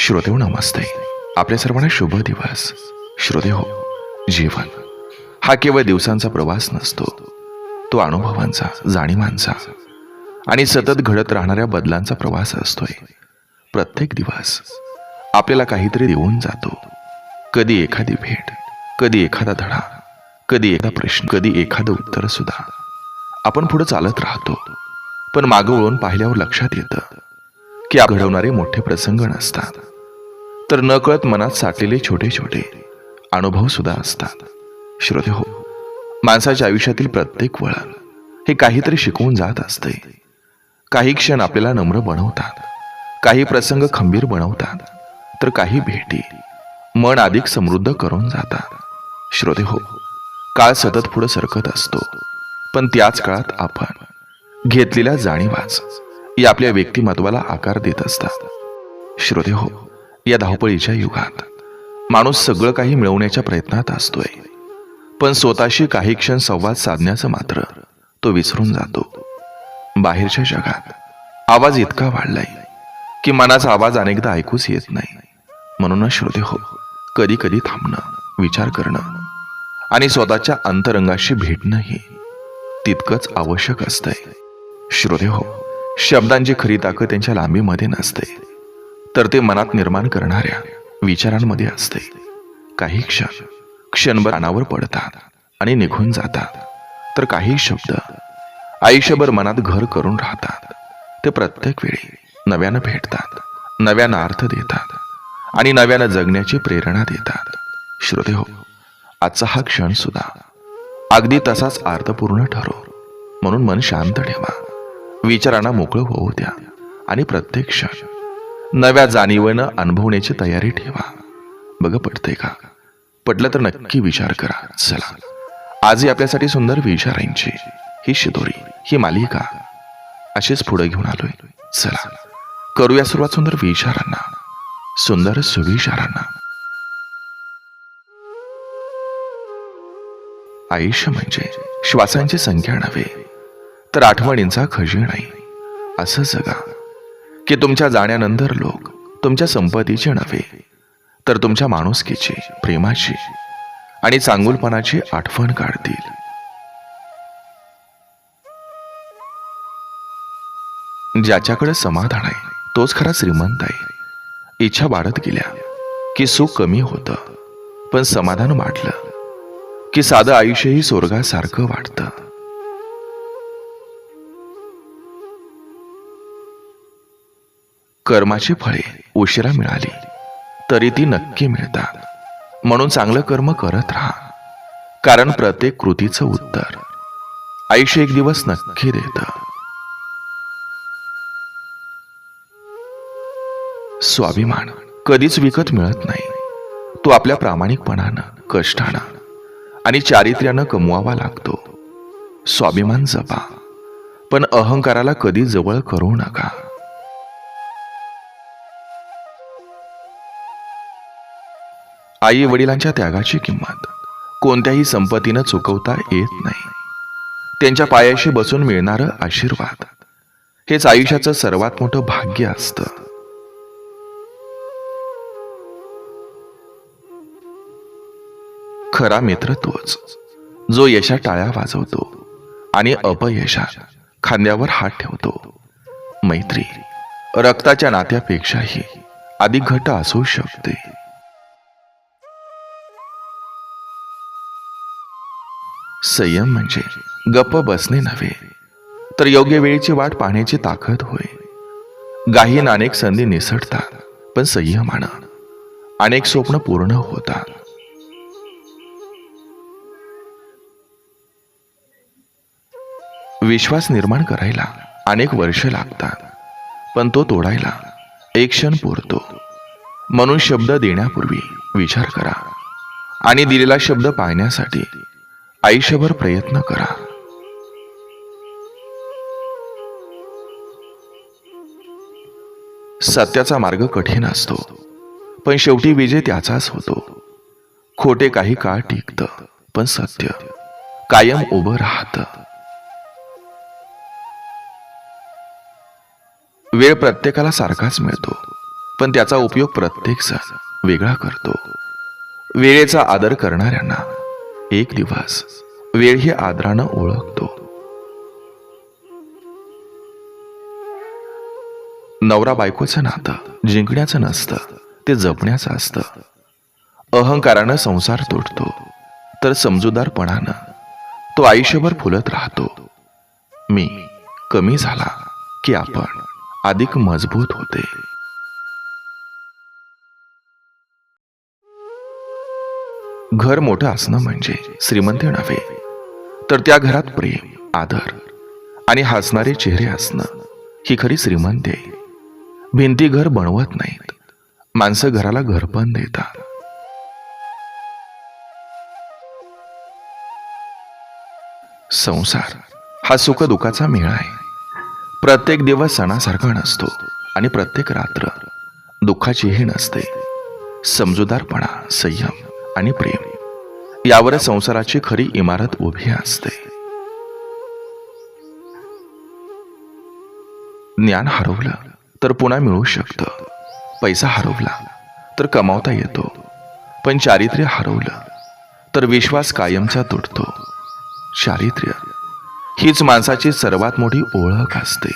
श्रोतेहो नमस्ते. आपल्या सर्वांना शुभ दिवस. श्रोतेहो, जीवन हा केवळ दिवसांचा प्रवास नसतो, तो अनुभवांचा, जाणीवांचा आणि सतत घडत राहणाऱ्या बदलांचा प्रवास असतोय. प्रत्येक दिवस आपल्याला काहीतरी देऊन जातो. कधी एखादी भेट, कधी एखादा धडा, कधी एखादा प्रश्न, कधी एखादं उत्तर सुद्धा. आपण पुढे चालत राहतो, पण मागं वळून पाहिल्यावर लक्षात येतं की घडवणारे मोठे प्रसंग नसतात, तर नकळत मनात साठलेले छोटे छोटे अनुभव सुद्धा असतात. श्रोतेहो, माणसाच्या आयुष्यातील प्रत्येक वळण हे काहीतरी शिकवून जात असते. काही क्षण आपल्याला नम्र बनवतात, काही प्रसंग खंबीर बनवतात, तर काही भेटी मन अधिक समृद्ध करून जातात. श्रोतेहो, काळ सतत पुढे सरकत असतो, पण त्याच काळात आपण घेतलेल्या जाणीवाच या आपल्या व्यक्तिमत्वाला आकार देत असतात. श्रोतेहो, या धावपळीच्या युगात माणूस सगळं काही मिळवण्याच्या प्रयत्नात असतोय, पण स्वतःशी काही क्षण संवाद साधण्याचं मात्र तो विसरून जातो. बाहेरच्या जगात आवाज इतका वाढलाय की मनाचा आवाज अनेकदा ऐकूच येत नाही. म्हणूनच श्रोतेहो, कधी कधी थांबणं, विचार करणं आणि स्वतःच्या अंतरंगाशी भेटणंही तितकंच आवश्यक असतंय. श्रोतेहो, शब्दांची खरी ताकद त्यांच्या लांबीमध्ये नसते, तर ते मनात निर्माण करणाऱ्या विचारांमध्ये असते. काही क्षणभर कानावर पडतात आणि निघून जातात, तर काही शब्द आयुष्यभर मनात घर करून राहतात. ते प्रत्येक वेळी नव्यानं भेटतात, नव्यानं अर्थ देतात आणि नव्यानं जगण्याची प्रेरणा देतात. श्रोतेहो, आजचा हा क्षण सुद्धा अगदी तसाच अर्थपूर्ण ठरो. म्हणून मन शांत ठेवा, विचारांना मोकळं होऊ द्या आणि प्रत्येक क्षण नव्या जाणीवेनं अनुभवण्याची तयारी ठेवा. बघ, पटतंय का? पटलं तर नक्की विचार करा. चला, आजही आपल्यासाठी सुंदर विचारांची ही शिदोरी, ही मालिका अशीच पुढे घेऊन आलोय. चला, करूया सुरुवात सुंदर विचारांना, सुंदर सुविचारांना. आयुष्य म्हणजे श्वासांची संख्या नव्हे, तर आठवणींचा खजिना आहे. असं जगा की तुमच्या जाण्यानंतर लोक तुमच्या संपत्तीचे नव्हे, तर तुमच्या माणुसकीची, प्रेमाची आणि चांगुलपणाची आठवण काढतील. ज्याच्याकडे समाधान आहे तोच खरा श्रीमंत आहे. इच्छा वाढत गेल्या की सुख कमी होतं, पण समाधान वाढलं की साधं आयुष्यही स्वर्गासारखं वाटतं. कर्माची फळे उशिरा मिळाली तरी ती नक्की मिळतात. म्हणून चांगलं कर्म करत राहा, कारण प्रत्येक कृतीचं उत्तर आयुष्य एक दिवस नक्की देतं. स्वाभिमान कधीच विकत मिळत नाही. तो आपल्या प्रामाणिकपणानं, कष्टानं आणि चारित्र्यानं कमवावा लागतो. स्वाभिमान जपा, पण अहंकाराला कधी जवळ करू नका. आई वडिलांच्या त्यागाची किंमत कोणत्याही संपत्तीनं चुकवता येत नाही. त्यांच्या पायाशी बसून मिळणारं आशीर्वाद हेच आयुष्याचं सर्वात मोठं भाग्य असतं. खरा मित्र तोच जो यशात टाळ्या वाजवतो आणि अपयशात खांद्यावर हात ठेवतो. मैत्री रक्ताच्या नात्यापेक्षाही अधिक घट्ट असू शकते. संयम म्हणजे गप्प बसणे नव्हे, तर योग्य वेळेची वाट पाहण्याची ताकद होय. गाहीन अनेक संधी निसटतात, पण संयमानं अनेक स्वप्न पूर्ण होतात. विश्वास निर्माण करायला अनेक वर्ष लागतात, पण तो तोडायला एक क्षण पुरतो. म्हणून शब्द देण्यापूर्वी विचार करा आणि दिलेला शब्द पाळण्यासाठी आयुष्यभर प्रयत्न करा. सत्याचा मार्ग कठीण असतो, पण शेवटी विजय त्याचाच होतो. खोटे काही काळ टिकतं, पण सत्य कायम उभं राहतं. वेळ प्रत्येकाला सारखाच मिळतो, पण त्याचा उपयोग प्रत्येक जण वेगळा करतो. वेळेचा आदर करणाऱ्यांना एक दिवस वेळ ही आदरानं ओळखतो. नवरा बायकोचं नातं जिंकण्याचं नसतं, ते जपण्याचं असतं. अहंकारानं संसार तोडतो, तर समजूतदारपणानं तो आयुष्यभर फुलत राहतो. मी कमी झाला की आपण अधिक मजबूत होते. घर मोठं असणं म्हणजे श्रीमंती नव्हे, तर त्या घरात प्रेम, आदर आणि हसणारे चेहरे असणं ही खरी श्रीमंती आहे. भिंती घर बनवत नाहीत, माणसं घराला घरपण देतात. संसार हा सुख दुःखाचा मेळा आहे. प्रत्येक दिवस सणासारखा नसतो आणि प्रत्येक रात्र दुःखाचीही नसते. समजूतदारपणा, संयम आणि प्रेम यावरच संसाराची खरी इमारत उभी असते. ज्ञान हरवलं तर पुन्हा मिळू शकतं. पैसा हरवला तर कमावता येतो, पण चारित्र्य हरवलं तर विश्वास कायमचा तुटतो. चारित्र्य हीच माणसाची सर्वात मोठी ओळख असते.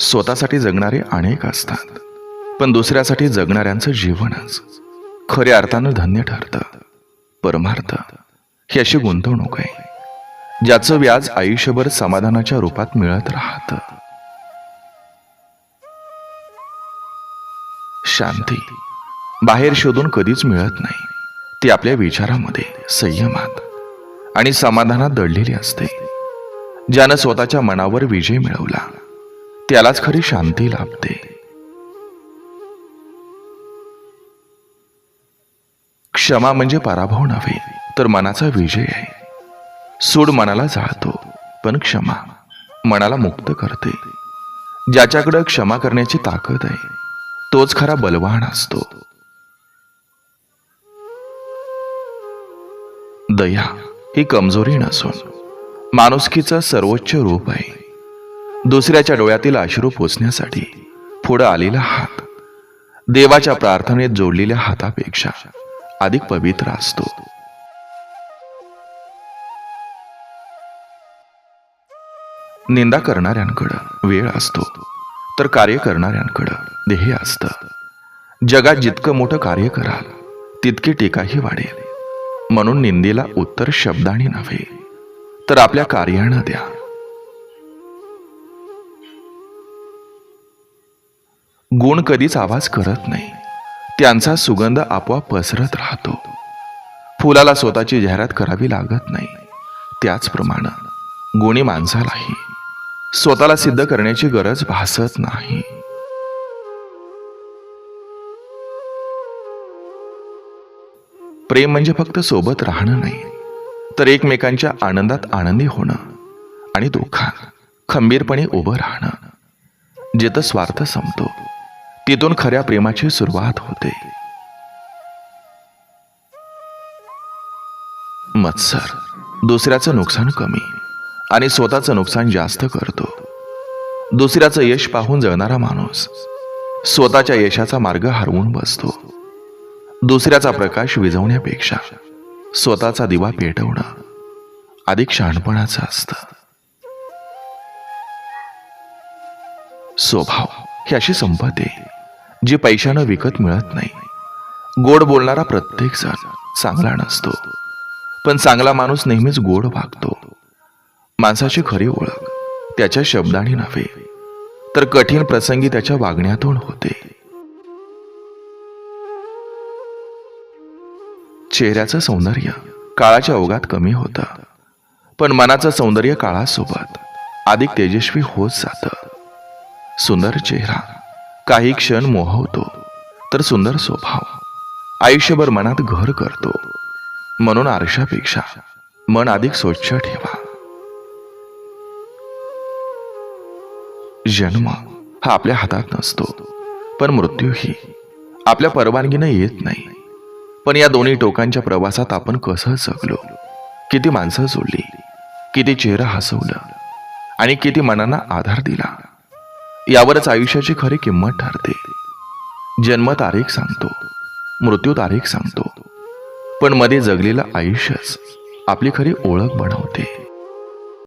स्वतःसाठी जगणारे अनेक असतात, पण दुसऱ्यासाठी जगणाऱ्यांचं जीवनच खऱ्या अर्थानं धन्य ठरतं. परमार्थ ही अशी गुंतवणूक आहे ज्याचं व्याज आयुष्यभर समाधानाच्या रूपात मिळत राहतं. शांती बाहेर शोधून कधीच मिळत नाही, ती आपल्या विचारामध्ये, संयमात आणि समाधानात दडलेली असते. ज्यानं स्वतःच्या मनावर विजय मिळवला त्यालाच खरी शांती लाभते. क्षमा म्हणजे पराभव नव्हे, तर मनाचा विजय आहे. सूड मनाला जाळतो, पण क्षमा मनाला मुक्त करते. ज्याच्याकडे क्षमा करण्याची ताकद आहे तोच खरा बलवान असतो. दया ही कमजोरी नसून माणुसकीचं सर्वोच्च रूप आहे. दुसऱ्याच्या डोळ्यातील अश्रू पोचण्यासाठी पुढं आलेला हात देवाच्या प्रार्थनेत जोडलेल्या हातापेक्षा अधिक पवित्र असतो. निंदा करणाऱ्यांकडं वेळ असतो, तर कार्य करणाऱ्यांकडं ध्येय असतं. जगात जितकं मोठं कार्य कराल तितकी टीकाही वाढेल. म्हणून निंदेला उत्तर शब्दांनी नव्हे, तर आपल्या कार्यानं द्या. गुण कधीच आवाज करत नाही, त्यांचा सुगंध आपोआप पसरत राहतो. फुलाला स्वतःची जाहिरात करावी लागत नाही, त्याचप्रमाणे गुणी माणसालाही स्वतःला सिद्ध करण्याची गरज भासत नाही. प्रेम म्हणजे फक्त सोबत राहणं नाही, तर एकमेकांच्या आनंदात आनंदी होणं आणि दुःखात खंबीरपणे उभं राहणं. जिथं स्वार्थ संपतो तिथून खऱ्या प्रेमाची सुरुवात होते. मत्सर दुसऱ्याचं नुकसान कमी आणि स्वतःचं नुकसान जास्त करतो. दुसऱ्याचं यश पाहून जळणारा माणूस स्वतःच्या यशाचा मार्ग हरवून बसतो. दुसऱ्याचा प्रकाश विझवण्यापेक्षा स्वतःचा दिवा पेटवणं अधिक शहाणपणाचं असतं. स्वभाव ही अशी संपत्ती आहे जी पैशानं विकत मिळत नाही. गोड बोलणारा प्रत्येक जण चांगला नसतो, पण चांगला माणूस नेहमीच गोड वागतो. माणसाची खरी ओळख त्याच्या शब्दांनी नव्हे, तर कठीण प्रसंगी त्याच्या वागण्यातून होते. चेहऱ्याचं सौंदर्य काळाच्या ओघात कमी होतं, पण मनाचं सौंदर्य काळासोबत अधिक तेजस्वी होत जातं. सुंदर चेहरा काही क्षण मोहवतो, तर सुंदर स्वभाव आयुष्यभर मनात घर करतो. म्हणून आरशापेक्षा मन अधिक स्वच्छ ठेवा. जन्म हा आपल्या हातात नसतो, पण मृत्यूही आपल्या परवानगीनं येत नाही. पण या दोन्ही टोकांच्या प्रवासात आपण कसं जगलो, किती माणसं जोडली, किती चेहरा हसवलं आणि किती मनांना आधार दिला यावरच आयुष्याची खरी किंमत ठरते. जन्म तारीख सांगतो, मृत्यू तारीख सांगतो, पण मध्ये जगलेलं आयुष्यच आपली खरी ओळख बनवते.